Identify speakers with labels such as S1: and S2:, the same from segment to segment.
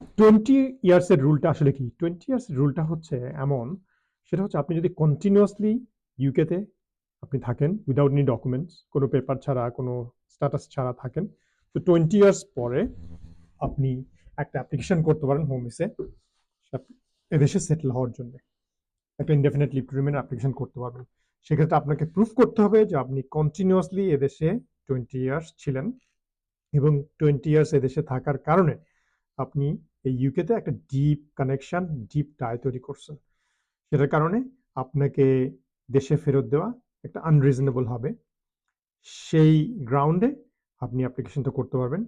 S1: 20 ইয়ার্সের রুলটা আসলে কি? 20 ইয়ার্স রুলটা হচ্ছে এমন, সেটা হচ্ছে আপনি যদি কন্টিনিউয়াসলি ইউকেতে আপনি থাকেন উইদাউট এনি ডকুমেন্টস, কোনো পেপার ছাড়া, কোনো স্ট্যাটাস ছাড়া থাকেন, তো 20 ইয়ার্স পরে আপনি একটা অ্যাপ্লিকেশন করতে পারেন হোম অফিসে এদেশে সেটেল হওয়ার জন্য। একটা indefinite leave to remain application করতে পারবেন। সেক্ষেত্রে আপনাকে প্রুফ করতে হবে যে আপনি কন্টিনিউয়াসলি এদেশে 20 ইয়ার্স ছিলেন এবং 20 ইয়ার্স এদেশে থাকার কারণে আপনি এই ইউকেতে একটা ডিপ কানেকশন, ডিপ টাই তৈরি করছেন। সেটার কারণে আপনাকে দেশে ফেরত দেওয়া একটা আনরিজনেবল হবে। সেই গ্রাউন্ডে আপনি অ্যাপ্লিকেশনটা করতে পারবেন।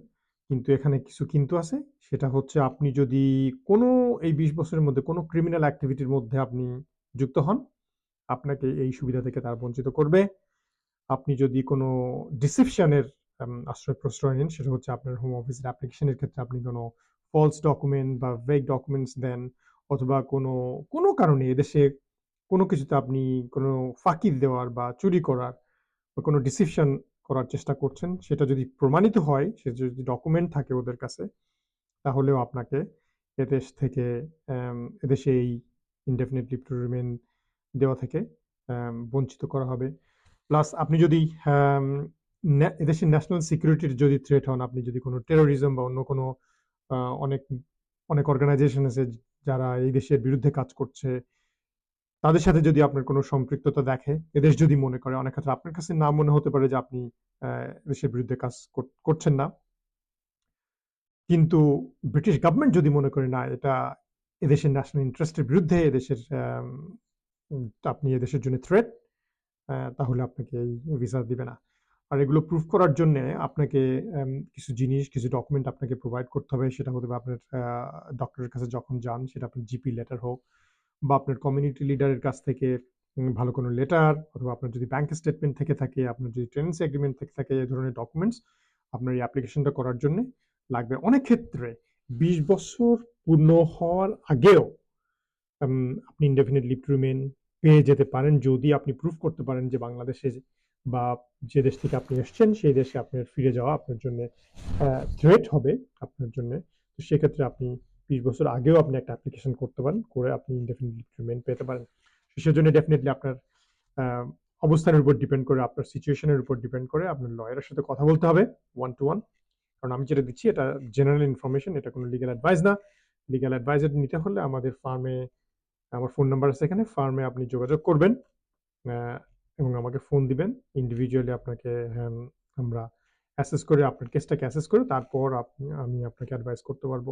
S1: কিন্তু এখানে কিছু কিন্তু আছে। সেটা হচ্ছে আপনি যদি কোনো এই ২০ বছরের মধ্যে কোনো ক্রিমিনাল অ্যাক্টিভিটির মধ্যে আপনি যুক্ত হন, আপনাকে এই সুবিধা থেকে তারা বঞ্চিত করবে। আপনি যদি কোনো ডিসিপশনের আশ্রয় প্রশ্রয় নেন, সেটা হচ্ছে আপনার হোম অফিসের অ্যাপ্লিকেশনের ক্ষেত্রে আপনি কোনো ফলস ডকুমেন্ট বা ভেগ ডকুমেন্টস দেন, অথবা কোনো কারণে এদেশে কোনো কিছুতে আপনি কোনো ফাঁকি দেওয়ার বা চুরি করার বা কোনো ডিসিপশন করার চেষ্টা করছেন, সেটা যদি প্রমাণিত হয়, সে যদি ডকুমেন্ট থাকে ওদের কাছে, তাহলেও আপনাকে এদেশ থেকে এদেশে এই ইনডেফিনিট লিভ টু রিমেইন দেওয়া থেকে বঞ্চিত করা হবে। প্লাস আপনি যদি এদেশের ন্যাশনাল সিকিউরিটির যদি থ্রেট হন, আপনি যদি কোনো টেরোরিজম বা অন্য কোনো অনেক অনেক অর্গানাইজেশন আছে যারা এই দেশের বিরুদ্ধে কাজ করছে, তাদের সাথে যদি আপনার কোনো সম্পৃক্ততা দেখে, এদেশ যদি মনে করে, অনেক ক্ষেত্রে আপনার কাছে না মনে হতে পারে যে আপনি দেশের বিরুদ্ধে কাজ করছেন না, কিন্তু ব্রিটিশ গভর্নমেন্ট যদি মনে করে না এটা এদেশের ন্যাশনাল ইন্টারেস্টের বিরুদ্ধে, এদেশের আপনি এদেশের জন্য থ্রেট, তাহলে আপনাকে এই ভিসা দিবে না। আর এগুলো প্রুফ করার জন্য আপনাকে কিছু জিনিস, কিছু ডকুমেন্ট আপনাকে প্রোভাইড করতে হবে। সেটা হতে পারে আপনার ডক্টরের কাছে যখন যান, সেটা আপনার জিপি লেটার হোক, বা আপনার কমিউনিটি লিডারের কাছ থেকে ভালো কোনো লেটার, অথবা আপনার যদি ব্যাংক স্টেটমেন্ট থেকে থাকে, আপনার যদি টেন্যান্সি এগ্রিমেন্ট থেকে থাকে, এই ধরনের ডকুমেন্টস আপনার এই অ্যাপ্লিকেশনটা করার জন্য লাগবে। অনেক ক্ষেত্রে ২০ বছর পূর্ণ হওয়ার আগেও আপনি ইনডেফিনিট লিভ টু রিমেইন পেয়ে যেতে পারেন, যদি আপনি প্রুফ করতে পারেন যে বাংলাদেশে বা যে দেশ থেকে আপনি এসছেন সেই দেশে আপনার ফিরে যাওয়া আপনার জন্য থ্রেট হবে আপনার জন্য। তো সেক্ষেত্রে আপনি ২০ বছর আগেও আপনি একটা অ্যাপ্লিকেশন করতে পারেন, করে আপনি ইনডেফিনিট লিভ টু রিমেইন পেতে পারেন। সেজন্য ডেফিনেটলি আপনার আহ, অবস্থানের উপর ডিপেন্ড করে, আপনার সিচুয়েশনের উপর ডিপেন্ড করে আপনার লয়ারের সাথে কথা বলতে হবে ওয়ান টু ওয়ান। কারণ আমি যেটা দিচ্ছি এটা জেনারেল ইনফরমেশন, এটা কোনো লিগ্যাল অ্যাডভাইস না। লিগ্যাল অ্যাডভাইজার নিতে হলে আমাদের ফার্মে, আমার ফোন নাম্বার আছে এখানে, ফার্মে আপনি যোগাযোগ করবেন এবং আমাকে ফোন দিবেন। ইন্ডিভিজুয়ালি আপনাকে আমরা অ্যাসেস করে, আপনার কেসটাকে অ্যাসেস করে তারপর আমি আপনাকে অ্যাডভাইস করতে পারবো।